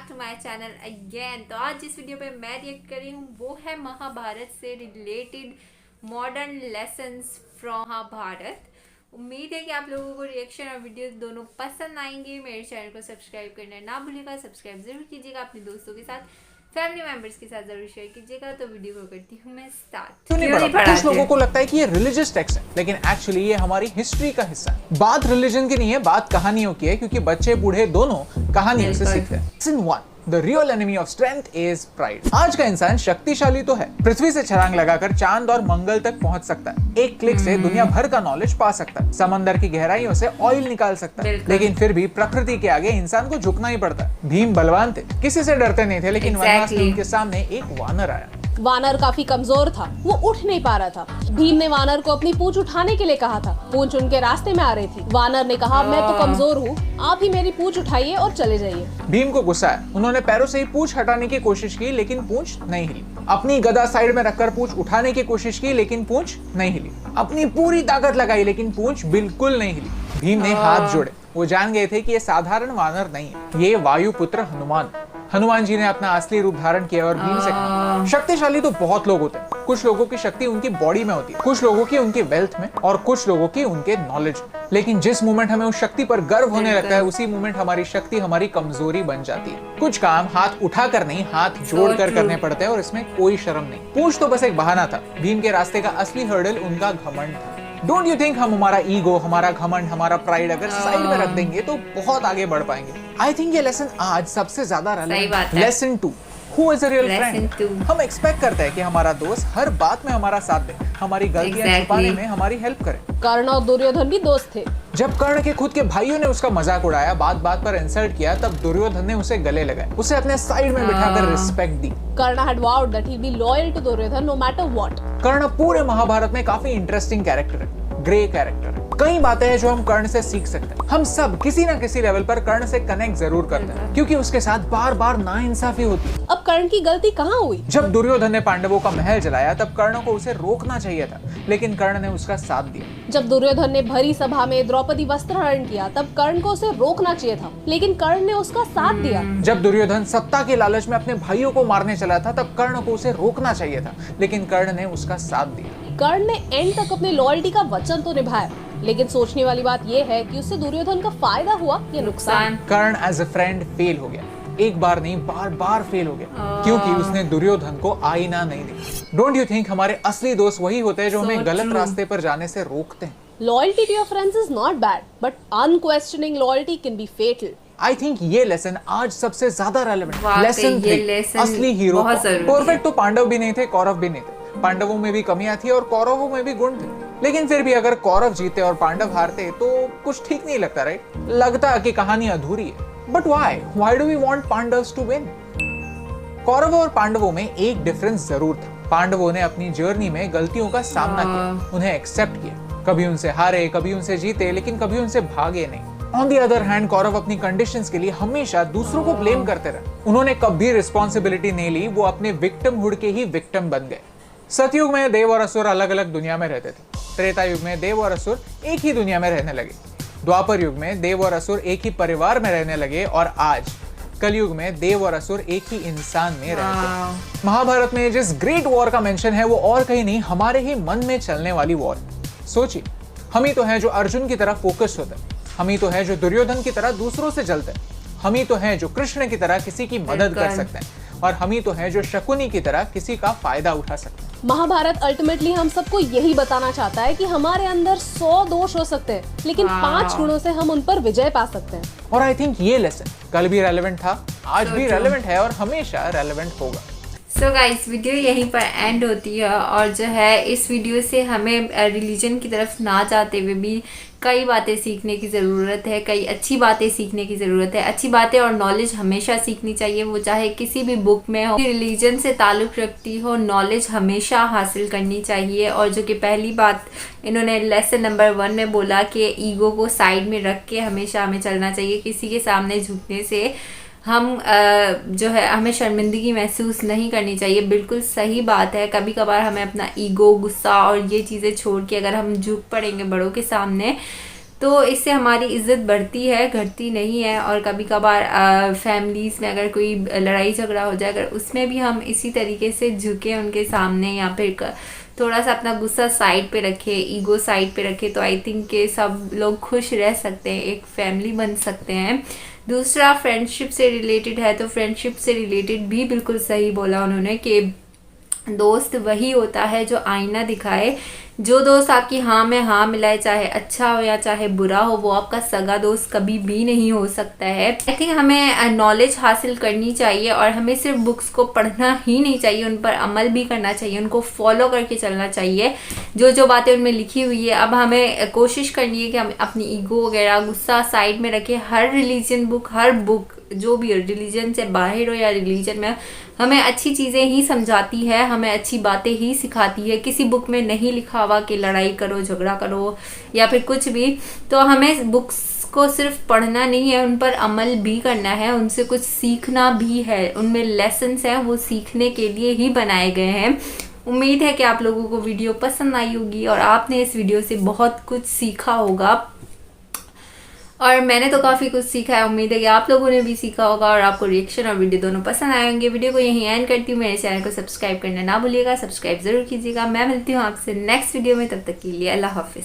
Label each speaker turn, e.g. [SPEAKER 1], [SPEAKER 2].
[SPEAKER 1] Back to my channel again. तो आज जिस वीडियो पे मैं रिएक्ट कर रही हूँ वो है महाभारत से related modern lessons from Mahabharata. उम्मीद है कि आप लोगों को रिएक्शन और वीडियो दोनों पसंद आएंगे। मेरे चैनल को सब्सक्राइब करना ना भूलिएगा, सब्सक्राइब जरूर कीजिएगा, अपने दोस्तों के साथ फैमिली मेंबर्स के साथ जरूर शेयर कीजिएगा। तो वीडियो को करती हूँ मैं स्टार्ट।
[SPEAKER 2] कुछ लोगों को लगता है कि ये रिलीजियस टेक्स्ट है, लेकिन एक्चुअली ये हमारी हिस्ट्री का हिस्सा है। बात रिलीजन की नहीं है, बात कहानियों की है, क्योंकि बच्चे बूढ़े दोनों कहानियों से सीखते हैं। Lesson 1, The real enemy of strength is pride. आज का इंसान शक्तिशाली तो है, पृथ्वी से छलांग लगाकर चांद और मंगल तक पहुंच सकता है, एक क्लिक से दुनिया भर का नॉलेज पा सकता है, समंदर की गहराइयों से ऑयल निकाल सकता है, लेकिन फिर भी प्रकृति के आगे इंसान को झुकना ही पड़ता है। भीम बलवान थे, किसी से डरते नहीं थे, लेकिन वनवास में उनके सामने एक वानर आया।
[SPEAKER 3] वानर काफी कमजोर था, वो उठ नहीं पा रहा था। भीम ने वानर को अपनी पूंछ उठाने के लिए कहा था। पूंछ उनके रास्ते में आ रही थी। वानर ने कहा, मैं तो कमजोर हूँ, आप ही मेरी पूंछ उठाइए और चले जाइए।
[SPEAKER 2] भीम को गुस्सा है, उन्होंने पैरों से ही पूंछ हटाने की कोशिश की, लेकिन पूंछ नहीं हिली। अपनी गदा साइड में रखकर पूंछ उठाने की कोशिश की, लेकिन पूंछ नहीं हिली। अपनी पूरी ताकत लगाई, लेकिन पूंछ बिल्कुल नहीं हिली। भीम ने हाथ जोड़े, वो जान गए थे कि ये साधारण वानर नहीं है, ये वायुपुत्र हनुमान। हनुमान जी ने अपना असली रूप धारण किया और भीम से कहा, शक्तिशाली तो बहुत लोग होते हैं। कुछ लोगों की शक्ति उनकी बॉडी में होती है, कुछ लोगों की उनकी वेल्थ में, और कुछ लोगों की उनके नॉलेज में। लेकिन जिस मोमेंट हमें उस शक्ति पर गर्व होने लगता है, उसी मोमेंट हमारी शक्ति हमारी कमजोरी बन जाती है। कुछ काम हाथ उठाकर नहीं, हाथ जोड़कर करने पड़ते हैं, और इसमें कोई शर्म नहीं। पूंछ तो बस एक बहाना था, भीम के रास्ते का असली हर्डल उनका घमंड था। डोंट यू थिंक हम हमारा ईगो, हमारा घमंड, हमारा प्राइड अगर साइड में रख देंगे तो बहुत आगे बढ़ पाएंगे। आई थिंक ये लेसन आज सबसे ज्यादा रेलेवेंट है। Lesson 2, Who is a real friend? हम एक्सपेक्ट करते हैं कि हमारा दोस्त हर बात में हमारा साथ दे, हमारी गलतियां छुपाने में हमारी हेल्प करे।
[SPEAKER 3] कर्ण और दुर्योधन भी दोस्त थे।
[SPEAKER 2] जब कर्ण के खुद के भाइयों ने उसका मजाक उड़ाया, बात बात पर इंसल्ट किया, तब दुर्योधन ने उसे गले लगाए, उसे अपने साइड में बिठाकर रिस्पेक्ट दी।
[SPEAKER 3] Karna had vowed that he'd be loyal to Duryodhan no matter what.
[SPEAKER 2] कर्ण पूरे महाभारत में काफी इंटरेस्टिंग कैरेक्टर है, ग्रे कैरेक्टर है। कई बातें हैं जो हम कर्ण से सीख सकते हैं। हम सब किसी न किसी लेवल पर कर्ण से कनेक्ट जरूर करते हैं, क्योंकि उसके साथ बार बार नाइंसाफी होती है।
[SPEAKER 3] अब कर्ण की गलती कहाँ हुई?
[SPEAKER 2] जब दुर्योधन ने पांडवों का महल जलाया, तब कर्ण को उसे रोकना चाहिए था, लेकिन कर्ण ने उसका साथ दिया।
[SPEAKER 3] जब दुर्योधन ने भरी सभा में द्रौपदी वस्त्रहरण किया, तब कर्ण को उसे रोकना चाहिए था, लेकिन कर्ण ने उसका साथ दिया।
[SPEAKER 2] जब दुर्योधन सत्ता के लालच में अपने भाइयों को मारने चला था, तब कर्ण को उसे रोकना चाहिए था, लेकिन कर्ण ने उसका साथ दिया।
[SPEAKER 3] कर्ण ने एंड तक अपनी लॉयल्टी का वचन तो निभाया, लेकिन सोचने वाली बात यह है कि उससे दुर्योधन का फायदा हुआ या नुकसान।
[SPEAKER 2] कर्ण एज अ फ्रेंड फेल हो गया, एक बार नहीं बार बार फेल हो गया, क्योंकि उसने दुर्योधन को आईना नहीं दी। डोंट यू थिंक हमारे असली दोस्त वही होते हैं जो हमें गलत रास्ते पर जाने से रोकते हैं?
[SPEAKER 3] Loyalty to your friends is not bad, but unquestioning loyalty can be fatal.
[SPEAKER 2] I think ये लेसन आज सबसे ज्यादा रेलेवेंट। लेसन 3, असली हीरो। परफेक्ट तो पांडव भी नहीं थे, कौरव भी नहीं थे। पांडवों में भी कमियां थी और कौरवों में भी गुण थे, लेकिन फिर भी अगर कौरव जीते और पांडव हारते तो कुछ ठीक नहीं लगता, राइट? लगता कि कहानी अधूरी है। But why do we want Pandavs to win? कौरवों और पांडवों में एक डिफरेंस जरूर था। पांडवों ने अपनी जर्नी में गलतियों का सामना किया, उन्हें एक्सेप्ट किया, कभी उनसे हारे, कभी उनसे जीते, लेकिन कभी उनसे भागे नहीं। On the other hand, Kaurava अपनी कंडीशंस के लिए हमेशा दूसरों को ब्लेम करते रहे। उन्होंने कभी रिस्पॉन्सिबिलिटी नहीं ली, वो अपने विक्टिमहुड के ही विक्टिम बन गए। सतयुग में देव और असुर अलग अलग दुनिया में रहते थे। त्रेता युग में देव और असुर एक ही दुनिया में रहने लगे। द्वापर युग में देव और असुर एक ही परिवार में रहने लगे, और आज कलयुग में देव और असुर एक ही इंसान में रहते हैं। महाभारत में जिस ग्रेट वॉर का मेंशन है, वो और कहीं नहीं, हमारे ही मन में चलने वाली वॉर। सोचिए, हम ही तो हैं जो अर्जुन की तरह फोकस होते हैं, हम ही तो हैं जो दुर्योधन की तरह दूसरों से जलते हैं, हम ही तो हैं जो कृष्ण की तरह किसी की मदद कर सकते हैं, और हम ही तो हैं जो शकुनी की तरह किसी का फायदा उठा सकते हैं।
[SPEAKER 3] महाभारत अल्टीमेटली हम सबको यही बताना चाहता है कि हमारे अंदर 100 दोष हो सकते हैं, लेकिन 5 गुणों से हम उन पर विजय पा सकते हैं।
[SPEAKER 2] और आई थिंक ये लेसन कल भी रेलेवेंट था, आज भी रेलेवेंट है, और हमेशा रेलेवेंट होगा।
[SPEAKER 1] सो गाइस, वीडियो यहीं पर एंड होती है, और जो है इस वीडियो से हमें रिलीजन की तरफ ना जाते हुए भी कई बातें सीखने की ज़रूरत है, कई अच्छी बातें सीखने की ज़रूरत है। अच्छी बातें और नॉलेज हमेशा सीखनी चाहिए, वो चाहे किसी भी बुक में हो, रिलीजन से ताल्लुक़ रखती हो, नॉलेज हमेशा हासिल करनी चाहिए। और जो कि पहली बात इन्होंने लेसन नंबर 1 में बोला कि ईगो को साइड में रख के हमेशा हमें चलना चाहिए। किसी के सामने झुकने से हम जो है हमें शर्मिंदगी महसूस नहीं करनी चाहिए। बिल्कुल सही बात है। कभी कभार हमें अपना ईगो, गुस्सा और ये चीज़ें छोड़ के अगर हम झुक पड़ेंगे बड़ों के सामने, तो इससे हमारी इज्जत बढ़ती है, घटती नहीं है। और कभी कभार फैमिलीज़ में अगर कोई लड़ाई झगड़ा हो जाए, अगर उसमें भी हम इसी तरीके से झुके उनके सामने, या फिर थोड़ा सा अपना गुस्सा साइड पे रखे, ईगो साइड पे रखे, तो आई थिंक के सब लोग खुश रह सकते हैं, एक फैमिली बन सकते हैं। दूसरा फ्रेंडशिप से रिलेटेड है, तो फ्रेंडशिप से रिलेटेड भी बिल्कुल सही बोला उन्होंने कि दोस्त वही होता है जो आईना दिखाए। जो दोस्त आपकी हाँ में हाँ मिलाए, चाहे अच्छा हो या चाहे बुरा हो, वो आपका सगा दोस्त कभी भी नहीं हो सकता है। आई थिंक हमें नॉलेज हासिल करनी चाहिए और हमें सिर्फ बुक्स को पढ़ना ही नहीं चाहिए, उन पर अमल भी करना चाहिए, उनको फॉलो करके चलना चाहिए जो जो बातें उनमें लिखी हुई है। अब हमें कोशिश करनी है कि हम अपनी ईगो वगैरह, गुस्सा साइड में रखें। हर रिलीजन बुक, हर बुक जो भी रिलीजन से बाहर हो या रिलीजन में, हमें अच्छी चीज़ें ही समझाती है, हमें अच्छी बातें ही सिखाती है। किसी बुक में नहीं लिखा हुआ कि लड़ाई करो, झगड़ा करो या फिर कुछ भी। तो हमें बुक्स को सिर्फ पढ़ना नहीं है, उन पर अमल भी करना है, उनसे कुछ सीखना भी है। उनमें लेसन्स हैं, वो सीखने के लिए ही बनाए गए हैं। उम्मीद है कि आप लोगों को वीडियो पसंद आई होगी और आपने इस वीडियो से बहुत कुछ सीखा होगा। और मैंने तो काफ़ी कुछ सीखा है, उम्मीद है कि आप लोगों ने भी सीखा होगा और आपको रिएक्शन और वीडियो दोनों पसंद आए होंगे। वीडियो को यहीं एंड करती हूँ। मेरे चैनल को सब्सक्राइब करना ना भूलिएगा, सब्सक्राइब जरूर कीजिएगा। मैं मिलती हूँ आपसे नेक्स्ट वीडियो में, तब तक के लिए अल्लाह हाफिज़।